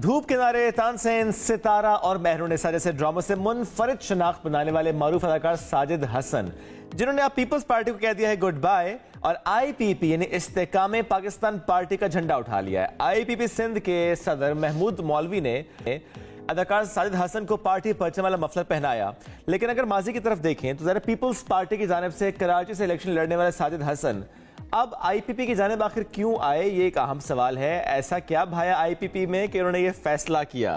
دھوپ کنارے، تانسین، ستارہ اور مہرونسا جیسے ڈراموں سے منفرد شناخت بنانے والے معروف اداکار ساجد حسن، جنہوں نے اب پیپلز پارٹی کو کہہ دیا ہے گڈ بائے اور آئی پی پی یعنی استحکام پاکستان پارٹی کا جھنڈا اٹھا لیا ہے۔ آئی پی پی سندھ کے صدر محمود مولوی نے اداکار ساجد حسن کو پارٹی پرچم والا مفلر پہنایا، لیکن اگر ماضی کی طرف دیکھیں تو ذرا پیپلز پارٹی کی جانب سے کراچی سے الیکشن لڑنے والے ساجد حسن اب آئی پی پی کی جانب آخر کیوں آئے، یہ ایک اہم سوال ہے۔ ایسا کیا بھایا آئی پی پی میں کہ انہوں نے یہ فیصلہ کیا؟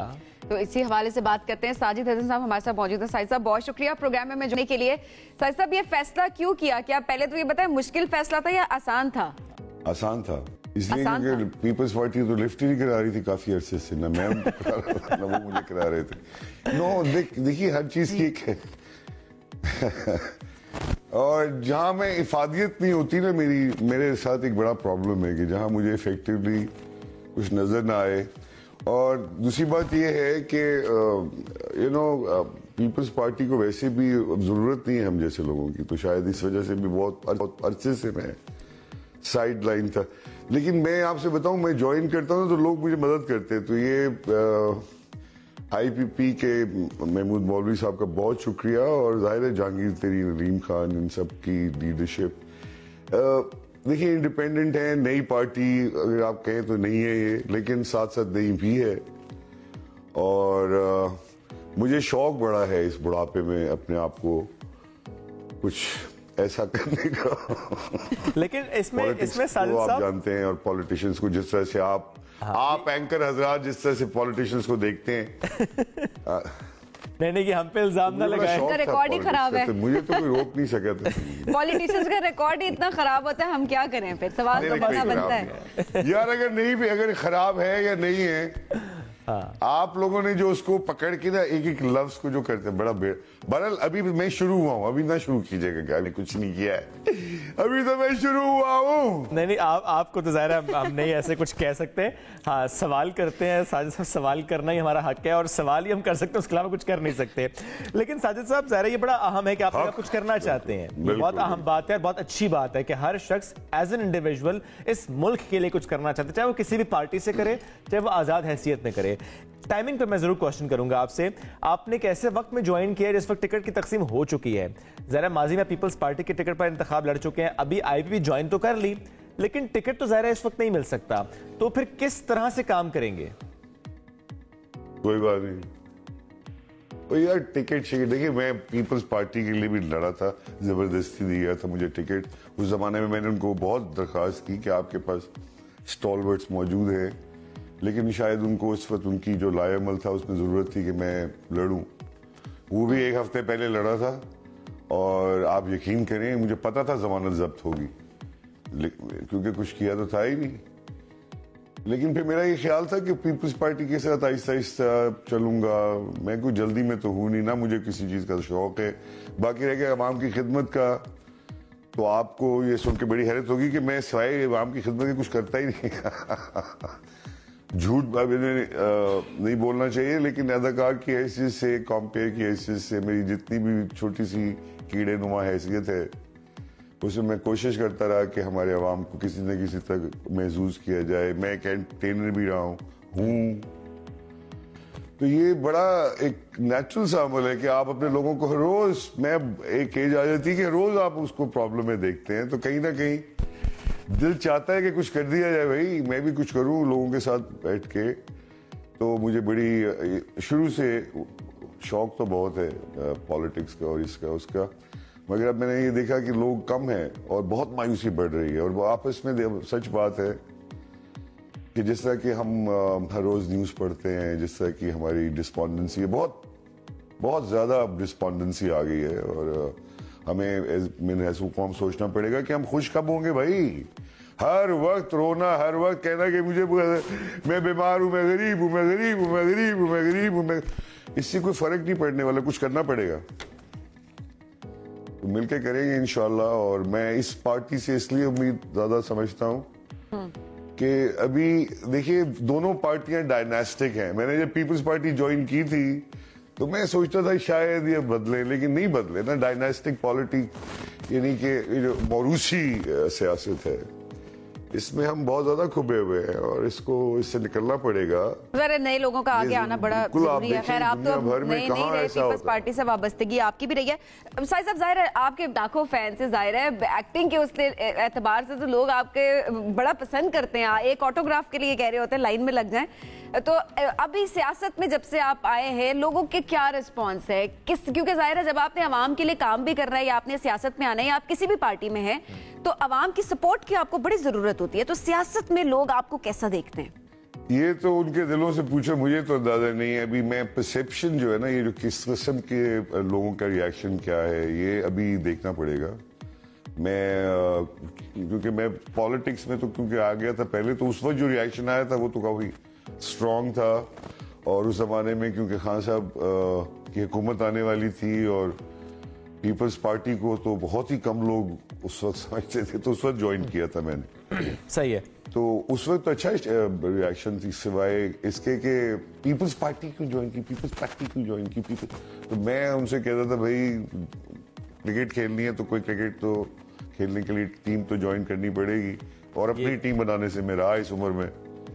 تو اسی حوالے سے بات کرتے ہیں، ساجد حسن صاحب ہمارے ساتھ موجود ہیں۔ ساجد صاحب بہت شکریہ پروگرام میں جڑنے کے لیے۔ ساجد صاحب یہ فیصلہ کیوں کیا؟ کیا پہلے تو یہ بتائیں مشکل فیصلہ تھا یا آسان تھا؟ آسان تھا، اس لیے کہ پیپلز پارٹی تو لفٹ ہی نہیں کرا رہی تھی کافی عرصے سے، نہ میں ان کو کرا رہا تھا نہ وہ مجھے کرا رہے تھے۔ نو دیکھیے ہر چیز کی ایک ہے اور جہاں میں افادیت نہیں ہوتی نا، میرے ساتھ ایک بڑا پرابلم ہے کہ جہاں مجھے افیکٹولی کچھ نظر نہ آئے۔ اور دوسری بات یہ ہے کہ پیپلز پارٹی کو ویسے بھی ضرورت نہیں ہے ہم جیسے لوگوں کی، تو شاید اس وجہ سے بھی بہت عرصے سے میں سائیڈ لائن تھا۔ لیکن میں آپ سے بتاؤں، میں جوائن کرتا ہوں تو لوگ مجھے مدد کرتے ہیں، تو یہ آئی پی پی کے محمود مولوی صاحب کا بہت شکریہ، اور ظاہر ہے جہانگیر ترین، علیم خان، ان سب کی لیڈرشپ۔ دیکھیے انڈیپینڈنٹ ہے، نئی پارٹی اگر آپ کہیں تو نہیں ہے یہ، لیکن ساتھ ساتھ نئی بھی ہے، اور مجھے شوق بڑا ہے اس بڑھاپے میں اپنے آپ کو کچھ ایسا کرنے کا۔ لیکن اس میں ساجد آپ صاحب جانتے ہیں، اور پولیٹیشنز کو جس طرح سے آپ اینکر حضرات جس طرح سے پولیٹیشنز کو دیکھتے ہیں، نہیں کہ ہم پہ الزام نہ لگائیں، ان کا ریکارڈ ہی خراب ہے، مجھے تو کوئی روک نہیں سکا تھا۔ پولیٹیشنز کا ریکارڈ ہی اتنا خراب ہوتا ہے، ہم کیا کریں پھر؟ سوال تو بڑا بنتا ہے یار، اگر خراب ہے یا نہیں ہے، آپ لوگوں نے جو اس کو پکڑ کے نا ایک ایک لفظ کو جو کرتے ہیں بڑا بہرحال ابھی میں شروع ہوا ہوں، ابھی نہ شروع کیجئے گا کہ کچھ نہیں کیا ہے، ابھی تو میں شروع ہوا ہوں۔ نہیں آپ کو تو ظاہر ہے ہم نہیں ایسے کچھ کہہ سکتے۔ ہاں سوال کرتے ہیں ساجد صاحب، سوال کرنا ہی ہمارا حق ہے اور سوال ہی ہم کر سکتے ہیں، اس کے علاوہ کچھ کر نہیں سکتے۔ لیکن ساجد صاحب ظاہر ہے یہ بڑا اہم ہے کہ آپ کچھ کرنا چاہتے ہیں، یہ بہت اہم بات ہے، بہت اچھی بات ہے کہ ہر شخص ایز این انڈیویجول اس ملک کے لیے کچھ کرنا چاہتا ہے، چاہے وہ کسی بھی پارٹی سے کرے، چاہے وہ آزاد حیثیت میں کرے۔ ٹائمنگ پہ میں ضرور کوشچن کروں گا آپ سے، آپ نے کیسے وقت میں جوائن کیا جس وقت ٹکٹ کی تقسیم ہو چکی ہے؟ ذرا ماضی میں پیپلز پارٹی کے ٹکٹ پر انتخاب لڑ چکے ہیں، ابھی آئی پی پی جوائن تو کر لی، لیکن ٹکٹ تو ظاہر ہے اس وقت نہیں مل سکتا، تو پھر کس طرح سے کام کریں گے؟ کوئی بات نہیں یار، ٹکٹ دیکھیے، میں پیپلز پارٹی کے لیے بھی لڑا تھا، زبردستی دیا تھا مجھے ٹکٹ۔ اس زمانے میں میں نے ان کو بہت درخواست کی کہ آپ کے پاس اسٹالورٹس موجود ہیں، لیکن شاید ان کو اس وقت ان کی جو لائے عمل تھا اس میں ضرورت تھی کہ میں لڑوں۔ وہ بھی ایک ہفتے پہلے لڑا تھا، اور آپ یقین کریں مجھے پتا تھا ضمانت ضبط ہوگی، کیونکہ کچھ کیا تو تھا ہی نہیں۔ لیکن پھر میرا یہ خیال تھا کہ پیپلز پارٹی کے ساتھ آہستہ آہستہ چلوں گا، میں کوئی جلدی میں تو ہوں نہیں، نہ مجھے کسی چیز کا شوق ہے۔ باقی رہ گیا عوام کی خدمت کا، تو آپ کو یہ سن کے بڑی حیرت ہوگی کہ میں سوائے عوام کی خدمت کے کچھ کرتا ہی نہیں۔ جھوٹ نہیں بولنا چاہیے، لیکن اداکار کی حیثیت سے، کمپیئر کی حیثیت سے، میری جتنی بھی چھوٹی سی کیڑے نما حیثیت ہے، اس میں کوشش کرتا رہا کہ ہمارے عوام کو کسی نہ کسی تک محظوظ کیا جائے۔ میں ایک انٹرٹینر بھی رہا ہوں، تو یہ بڑا ایک نیچرل سا عمل ہے کہ آپ اپنے لوگوں کو ہر روز، میں ایک ایج آ جاتی ہے کہ روز آپ اس کو پرابلم میں دیکھتے ہیں، تو کہیں نہ کہیں دل چاہتا ہے کہ کچھ کر دیا جائے، بھائی میں بھی کچھ کروں لوگوں کے ساتھ بیٹھ کے۔ تو مجھے بڑی شروع سے شوق تو بہت ہے پالیٹکس کا اور اس کا، مگر اب میں نے یہ دیکھا کہ لوگ کم ہیں اور بہت مایوسی بڑھ رہی ہے، اور وہ آپس میں سچ بات ہے کہ جس طرح کہ ہم ہر روز نیوز پڑھتے ہیں، جس طرح کی ہماری ڈسپونڈنسی ہے، بہت زیادہ ڈسپونڈنسی آ گئی ہے، اور ہمیں ایسو قوم سوچنا پڑے گا کہ ہم خوش کب ہوں گے بھائی؟ ہر وقت رونا، ہر وقت کہنا کہ میں بیمار ہوں، میں غریب ہوں، میں غریب ہوں، میں غریب ہوں، میں غریب ہوں، اس سے کوئی فرق نہیں پڑنے والا، کچھ کرنا پڑے گا، مل کے کریں گے انشاءاللہ۔ اور میں اس پارٹی سے اس لیے امید زیادہ سمجھتا ہوں کہ ابھی دیکھیے دونوں پارٹیاں ڈائناسٹک ہیں۔ میں نے جب پیپلز پارٹی جوائن کی تھی تو میں سوچتا تھا شاید یہ بدلے، لیکن نہیں بدلے نا۔ ڈائناسٹک پالیٹی یعنی کہ جو موروثی سیاست ہے، اس میں ہم بہت زیادہ کھبے ہوئے ہیں اور اس سے نکلنا پڑے گا. ذرا نئے لوگوں کا آگے آنا بڑا ضروری ہے. خیر آپ تو نئے نہیں رہے, پیپلز پارٹی سے وابستگی آپ کی بھی رہی ہے. ساجد صاحب ظاہر ہے آپ کے لاکھوں فینس ہیں, ظاہر ہے ایکٹنگ کے اس اعتبار سے تو لوگ آپ کے بڑا پسند کرتے ہیں. ایک آٹوگراف کے لیے کہہ رہے ہوتے ہیں لائن میں لگ جائیں. تو ابھی سیاست میں جب سے آپ آئے ہیں لوگوں کے کیا رسپانس ہے؟ کیونکہ ظاہر ہے جب آپ نے عوام کے لیے کام بھی کرنا ہے یا آپ نے سیاست میں آنا ہے یا آپ کسی بھی پارٹی میں ہیں تو عوام کی سپورٹ کی آپ کو بڑی ضرورت ہوتی ہے. تو سیاست میں لوگ آپ کو کیسا دیکھتے ہیں؟ یہ تو ان کے دلوں سے پوچھو, مجھے تو اندازہ نہیں ہے. ابھی میں پرسیپشن جو ہے نا, یہ جو کس قسم کے لوگوں کا ریاکشن کیا ہے, یہ ابھی دیکھنا پڑے گا. کیونکہ میں پالیٹکس میں تو کیونکہ آ گیا تھا پہلے, تو اس وقت جو ریاکشن آیا تھا وہ تو کافی اسٹرانگ تھا. اور اس زمانے میں کیونکہ خان صاحب کی حکومت آنے والی تھی اور پیپلز پارٹی کو تو بہت ہی کم لوگ اس وقت سمجھتے تھے, تو اس وقت جوائن کیا تھا میں نے. صحیح ہے. تو اس وقت تو اچھا ریاکشن تھی, سوائے اس کے کہ پیپلز پارٹی کیوں جوائن کی, پیپلز پارٹی کیوں جوائن کی. تو میں ان سے کہتا تھا بھائی کرکٹ کھیلنی ہے تو کوئی کرکٹ تو کھیلنے کے لیے ٹیم تو جوائن کرنی پڑے گی, اور اپنی ٹیم بنانے سے میں رہا اس عمر میں.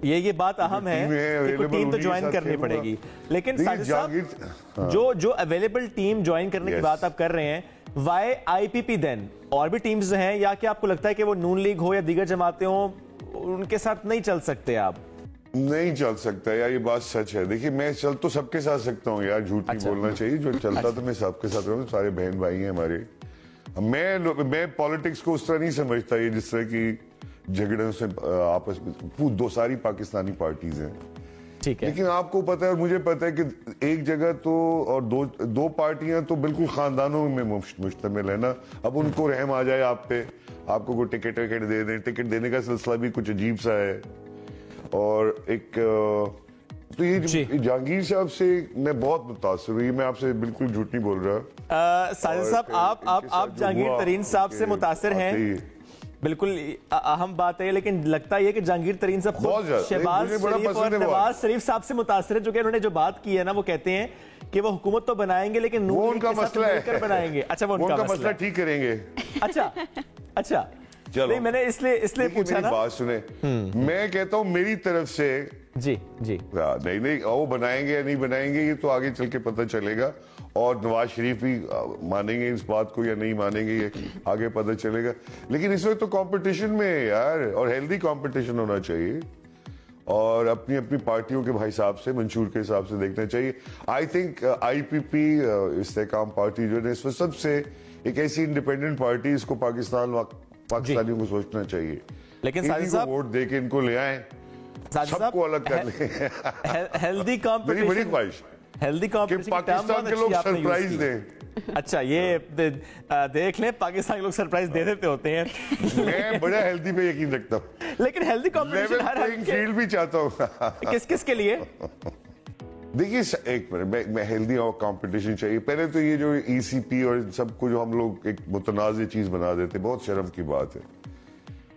یہ بات اہم ہے کہ کوئی ٹیم تو جوائن کرنی پڑے گی. لیکن ساجد صاحب جو اویلیبل ٹیم جوائن کرنے کی بات آپ کر رہے ہیں, وائی آئی پی پی دین؟ اور بھی ٹیمز ہیں یا کہ آپ کو لگتا ہے کہ وہ نون لیگ ہو یا دیگر جماعتیں ہوں ان کے ساتھ نہیں چل سکتے آپ؟ نہیں چل سکتا یار, یہ بات سچ ہے. دیکھیے میں چل تو سب کے ساتھ سکتا ہوں یار, جھوٹ نہیں بولنا چاہیے. جو چلتا تو میں سب کے ساتھ رہوں, سارے بہن بھائی ہیں ہمارے. میں پالیٹکس کو اس طرح نہیں سمجھتا یہ جس طرح کی جھگڑوں سے آپس میں ساری پاکستانی پارٹیز ہیں. ٹھیک ہے, لیکن آپ کو پتہ ہے اور مجھے پتہ ہے کہ ایک جگہ تو اور دو پارٹیاں تو بالکل خاندانوں میں مشتمل ہے نا. اب ان کو رحم آ جائے آپ پہ, آپ کو کوئی ٹکٹ دے دیں. ٹکٹ دینے کا سلسلہ بھی کچھ عجیب سا ہے. اور ایک تو یہ جہانگیر صاحب سے میں بہت متاثر ہوئی, میں آپ سے بالکل جھوٹ نہیں بول رہا. ساجد صاحب آپ جہانگیر ترین صاحب سے متاثر ہیں, بالکل اہم بات ہے. لیکن لگتا یہ کہ جہانگیر ترین صاحب خود شہباز شریف اور نواز شریف صاحب سے متاثر ہے, جو کہ انہوں نے جو بات کی ہے نا, وہ کہتے ہیں کہ وہ حکومت تو بنائیں گے لیکن وہ ان کا مسئلہ ہے بنائیں گے. اچھا, وہ ان کا مسئلہ ٹھیک کریں گے. اچھا نہیں, میں نے اس لیے پوچھا نا. بات سنیں, میں کہتا ہوں میری طرف سے جی نہیں وہ بنائیں گے یا نہیں بنائیں گے یہ تو آگے چل کے پتہ چلے گا. اور نواز شریف بھی مانیں گے اس بات کو یا نہیں مانیں گے یہ آگے پتہ چلے گا. لیکن اس وقت تو کمپٹیشن میں ہے یار, اور ہیلدی کمپٹیشن ہونا چاہیے, اور اپنی اپنی پارٹیوں کے بھائی صاحب سے منشور کے حساب سے دیکھنا چاہیے. آئی تھنک آئی پی پی استحکام پارٹی جو ہے اس وقت سب سے ایک ایسی انڈیپینڈنٹ پارٹی, اس کو پاکستانیوں کو سوچنا چاہیے. لیکن ساجد صاحب ووٹ دے کے ان کو لے آئیں, سب کو الگ کر لیں. ہیلدی کمپٹیشن, بڑی خواہش ہیلدی کمپٹیشن پاکستان کے لوگ سرپرائز دیں. اچھا, یہ دیکھ لیں پاکستان کے لوگ سرپرائز دے دیتے ہوتے ہیں. میں بڑا ہیلدی پہ یقین رکھتا ہوں, لیکن ہیلدی کمپٹیشن ہر فیلڈ بھی چاہتا ہوں. کس کے لیے؟ دیکھیے ایک منٹ, میں ہیلدی اور کمپٹیشن چاہیے. پہلے تو یہ جو ای سی پی اور سب کو جو ہم لوگ ایک متنازع چیز بنا دیتے, بہت شرم کی بات ہے.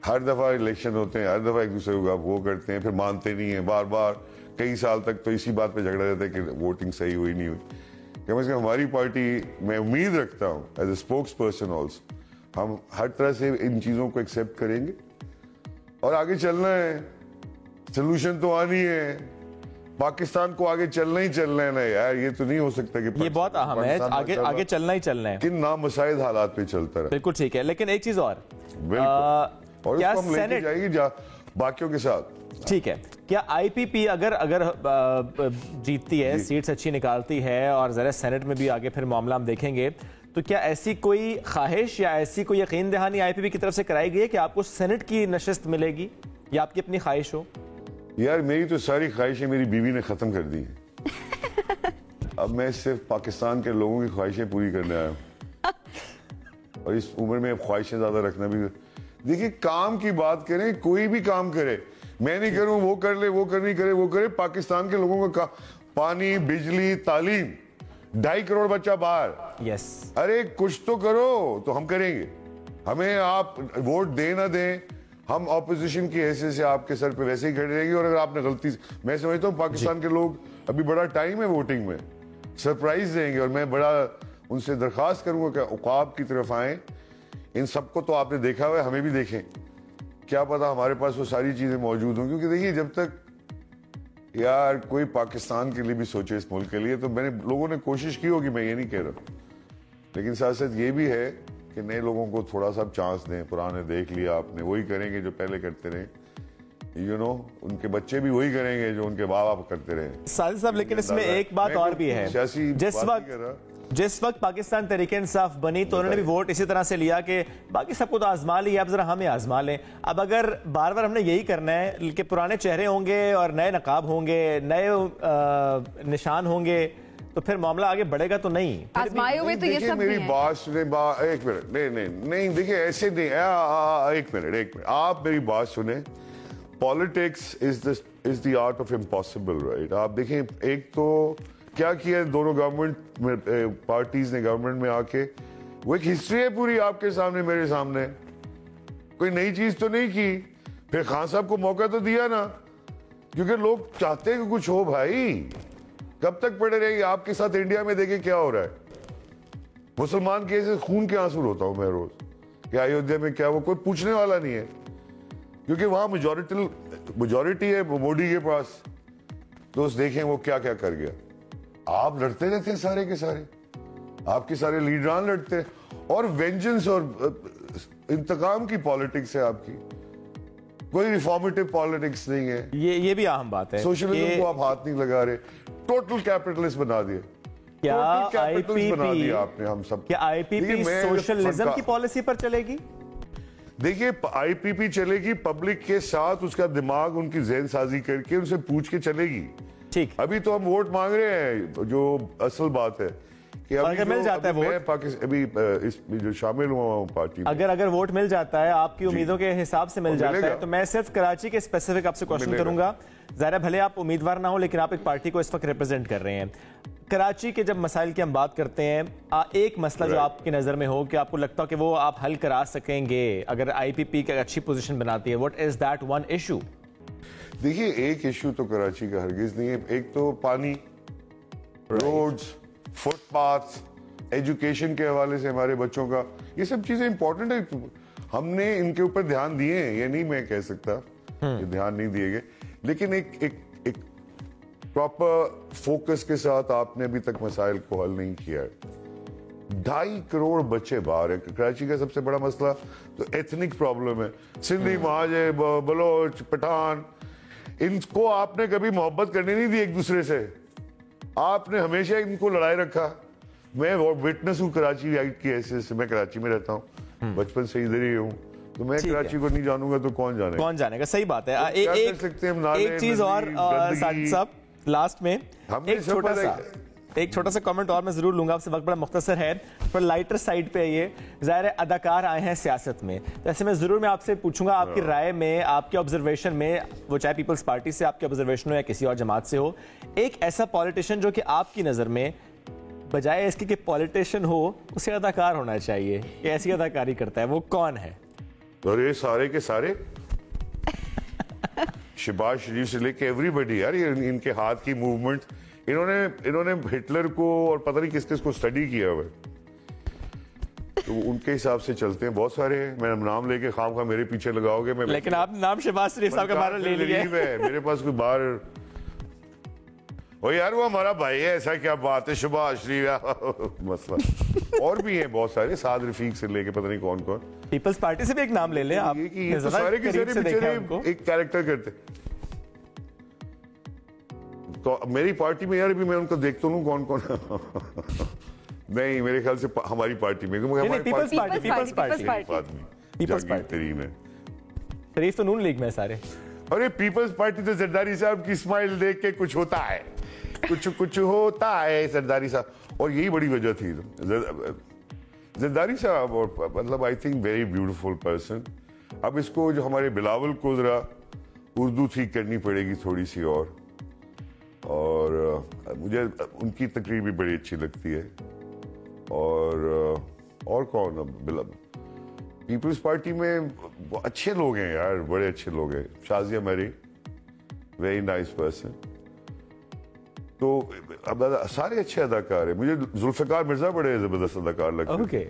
ہر دفعہ الیکشن ہوتے ہیں, ہر دفعہ ایک دوسرے کو وہ کرتے ہیں, پھر مانتے نہیں ہیں. بار بار کئی سال تک تو اسی بات پہ جھگڑا رہتا ہے کہ ووٹنگ صحیح ہوئی نہیں ہوئی. کم از کم ہماری پارٹی, میں امید رکھتا ہوں as a spokes person also, ہم ہر طرح سے ان چیزوں کو ایکسیپٹ کریں گے اور آگے چلنا ہے. سلوشن تو آنی ہے, پاکستان کو آگے چلنا ہی چلنا ہے نا یار. یہ تو نہیں ہو سکتا کہ یہ بہت اہم ہے, آگے چلنا ہی چلنا ہے. کن نامساعد حالات پہ چلتا رہا. بالکل ٹھیک ہے. لیکن ایک چیز اور, اور اس کو ہم لے کے جائے گی باقیوں کے ساتھ. ٹھیک ہے, کیا آئی پی پی اگر جیتتی ہے, سیٹس اچھی نکالتی ہے, اور ذرا سینٹ میں بھی آگے پھر معاملہ ہم دیکھیں گے, تو کیا ایسی کوئی خواہش یا ایسی کوئی یقین دہانی آئی پی پی کی طرف سے کرائی گئی ہے کہ آپ کو سینٹ کی نشست ملے گی, یا آپ کی اپنی خواہش ہو؟ یار میری تو ساری خواہشیں میری بیوی نے ختم کر دی ہیں. اب میں صرف پاکستان کے لوگوں کی خواہشیں پوری کرنے آیا ہوں, اور اس عمر میں خواہشیں زیادہ رکھنا بھی. دیکھیے کام کی بات کریں, کوئی بھی کام کرے, میں نہیں کروں وہ کر لے, وہ کرنی کرے وہ کرے. پاکستان کے لوگوں کا پانی, بجلی, تعلیم, 2.5 کروڑ بچہ باہر. یس, ارے کچھ تو کرو. تو ہم کریں گے, ہمیں آپ ووٹ دیں نہ دیں, ہم اپوزیشن کی حیثیت سے آپ کے سر پہ ویسے ہی کھڑے رہیں گے. اور اگر آپ نے غلطی, میں سمجھتا ہوں پاکستان کے لوگ ابھی بڑا ٹائم ہے ووٹنگ میں, سرپرائز دیں گے. اور میں بڑا ان سے درخواست کروں گا کہ عقاب کی طرف آئیں. ان سب کو تو آپ نے دیکھا ہوا ہے, ہمیں بھی دیکھیں کیا پتا ہمارے پاس وہ ساری چیزیں موجود ہوں, کیونکہ دیکھیے جب تک یار کوئی پاکستان کے لیے بھی سوچے اس ملک کے لیے, تو میں نے لوگوں نے کوشش کی ہوگی, میں یہ نہیں کہہ رہا, لیکن ساتھ ساتھ یہ بھی ہے کہ نئے لوگوں کو تھوڑا سا چانس دیں. پرانے دیکھ لیا آپ نے, وہی کریں گے جو پہلے کرتے رہے, ان کے بچے بھی وہی کریں گے جو ان کے باپ باپ کرتے رہے. ساجد صاحب لیکن اس میں ایک بات اور بھی ہے, جس وقت پاکستان تحریک انصاف بنی تو انہوں نے بھی ووٹ اسی طرح سے لیا کہ باقی سب کو تو آزما لیا, اب ذرا ہمیں آزما لیں. اب اگر بار بار ہم نے یہی کرنا ہے کہ پرانے چہرے ہوں گے اور نئے نقاب ہوں گے, نئے نشان ہوں گے, تو پھر معاملہ آگے بڑھے گا تو نہیں. آزمائے ہوئے تو یہ سب میری بات سنیں, ایک منٹ, نہیں دیکھیں ایسے نہیں, ایک منٹ آپ میری بات سنیں. Politics is the art of impossible, right. آپ دیکھیں ایک تو کیا کیا دونوں گورنمنٹ پارٹیز نے گورنمنٹ میں آ کے, وہ ایک ہسٹری ہے پوری آپ کے سامنے میرے سامنے, کوئی نئی چیز تو نہیں کی. پھر خان صاحب کو موقع تو دیا نا, کیونکہ لوگ چاہتے ہیں کہ کچھ ہو. بھائی کب تک پڑے رہے گی آپ کے ساتھ انڈیا میں دیکھیں کیا ہو رہا ہے. مسلمان کے ایسے خون کے آنسو روتا ہوں میں روز کہ ایودھیا میں کیا, وہ کوئی پوچھنے والا نہیں ہے, کیونکہ وہاں میجورٹی ہے مودی کے پاس. تو دیکھیں وہ کیا کیا کر گیا. آپ لڑتے رہتے ہیں سارے کے سارے, آپ کے سارے لیڈران لڑتے ہیں, اور وینجنس اور انتقام کی پالیٹکس ہے آپ کی, کوئی ریفارمیٹو پالیٹکس نہیں ہے. یہ بھی اہم بات ہے. سوشلزم کو آپ ہاتھ نہیں لگا رہے, ٹوٹل کیپٹلسٹ بنا دیے. کیا آئی پی پی سوشلزم کی پالیسی پر چلے گی؟ دیکھیے آئی پی پی چلے گی پبلک کے ساتھ, اس کا دماغ ان کی ذہن سازی کر کے ان سے پوچھ کے چلے گی. ٹھیک, ابھی تو ہم ووٹ مانگ رہے ہیں, جو اصل بات ہے کہ اگر مل جاتا ہے ووٹ, ابھی اس جو شامل ہوا ہوں پارٹی میں, اگر ووٹ مل جاتا ہے آپ کی امیدوں کے حساب سے مل جاتا ہے, تو میں صرف کراچی کے اسپیسیفک آپ سے کوشچن کروں گا. ظاہر ہے بھلے آپ امیدوار نہ ہو, لیکن آپ ایک پارٹی کو اس وقت ریپرزینٹ کر رہے ہیں. کراچی کے جب مسائل کی ہم بات کرتے ہیں, ایک مسئلہ جو آپ کی نظر میں ہو کہ آپ کو لگتا ہو کہ وہ آپ حل کرا سکیں گے اگر آئی پی پی کا اچھی پوزیشن بناتی ہے, what is that one issue? دیکھیے ایک ایشو تو کراچی کا ہرگز نہیں ہے. ایک تو پانی, روڈز, فٹ پاتھ, ایجوکیشن کے حوالے سے ہمارے بچوں کا, یہ سب چیزیں امپورٹنٹ ہے. ہم نے ان کے اوپر دھیان دیے ہیں, یہ نہیں میں کہہ سکتا کہ دھیان نہیں دیے گئے, لیکن ایک پراپر فوکس کے ساتھ آپ نے ابھی تک مسائل کو حل نہیں کیا ہے. 2.5 کروڑ بچے باہر ہیں. کراچی کا سب سے بڑا مسئلہ تو ایتھنک پرابلم ہے. سندھی, مہاجر, بلوچ, پٹھان, ان کو آپ نے کبھی محبت کرنے نہیں دی ایک دوسرے سے, آپ نے ہمیشہ ان کو لڑائے رکھا. میں وٹنس ہوں کراچی رائٹ کی حیثیت سے, میں کراچی میں رہتا ہوں, بچپن سے ادھر ہی ہوں, تو میں کراچی کو نہیں جانوں گا تو کون جانے گا. صحیح بات ہے. ایک چیز اور ساجد صاحب لاسٹ میں ایک چھوٹا سا کامنٹ اور میں ضرور لوں گا آپ سے, وقت بڑا مختصر ہے, پر لائٹر سائڈ پہ یہ ظاہر ہے اداکار آئے ہیں سیاست میں, ایسے میں ضرور میں آپ سے پوچھوں گا آپ کی رائے میں, آپ کے آبزرویشن میں, وہ چاہے پیپلز پارٹی سے آپ کے آبزرویشن ہو یا کسی اور جماعت سے ہو, ایک ایسا پولیٹیشین جو کہ آپ کی نظر میں بجائے اس کے کہ پولیٹیشین ہو اسے اداکار ہونا چاہیے, کہ ایسی اداکاری کرتا ہے, وہ کون ہے؟ اور یہ سارے کے سارے شہباز شریف سے لے کے ایوری بڈی یار, ان کے ہاتھ کی موومنٹ, انہوں نے ہٹلر کو اور پتہ نہیں کس کو اسٹڈی کیا ہوا ہے, تو ان کے حساب سے چلتے ہیں. بہت سارے ہیں, میں نام لے کے خام خواہ میرے پیچھے لگاؤ گے, لیکن آپ نام شہباز شریف صاحب کا بارہ لے لیا ہے. میرے پاس کوئی باہر, وہ یار وہ ہمارا بھائی ہے, ایسا کیا بات ہے, شہباز شریف مسئلہ. اور بھی ہیں بہت سارے, سعد رفیق سے لے کے پتہ نہیں کون کون. پیپلز پارٹی سے بھی ایک نام لے لیں آپ, سارے کے سارے ایک کیریکٹر کرتے. تو میری پارٹی میں یار بھی میں ان کو دیکھتا ہوں کون کون نہیں, میرے خیال سے ہماری پارٹی میں شریف تو نون لیگ میں سارے. ارے پیپلز پارٹی تو زرداری صاحب کی اسمائل دیکھ کے کچھ ہوتا ہے, کچھ ہوتا ہے زرداری صاحب, اور یہی بڑی وجہ تھی. زرداری صاحب مطلب I think very beautiful person. اب اس کو جو ہمارے بلاول کو ذرا اردو ٹھیک کرنی پڑے گی تھوڑی سی, اور مجھے ان کی تقریر بھی بڑی اچھی لگتی ہے. اور کون پیپلز پارٹی میں اچھے لوگ ہیں یار, بڑے اچھے لوگ ہیں. شازیہ میری ویری نائس پرسن. تو اب سارے اچھے اداکار ہیں. مجھے ذوالفقار مرزا بڑے زبردست اداکار لگتے ہیں.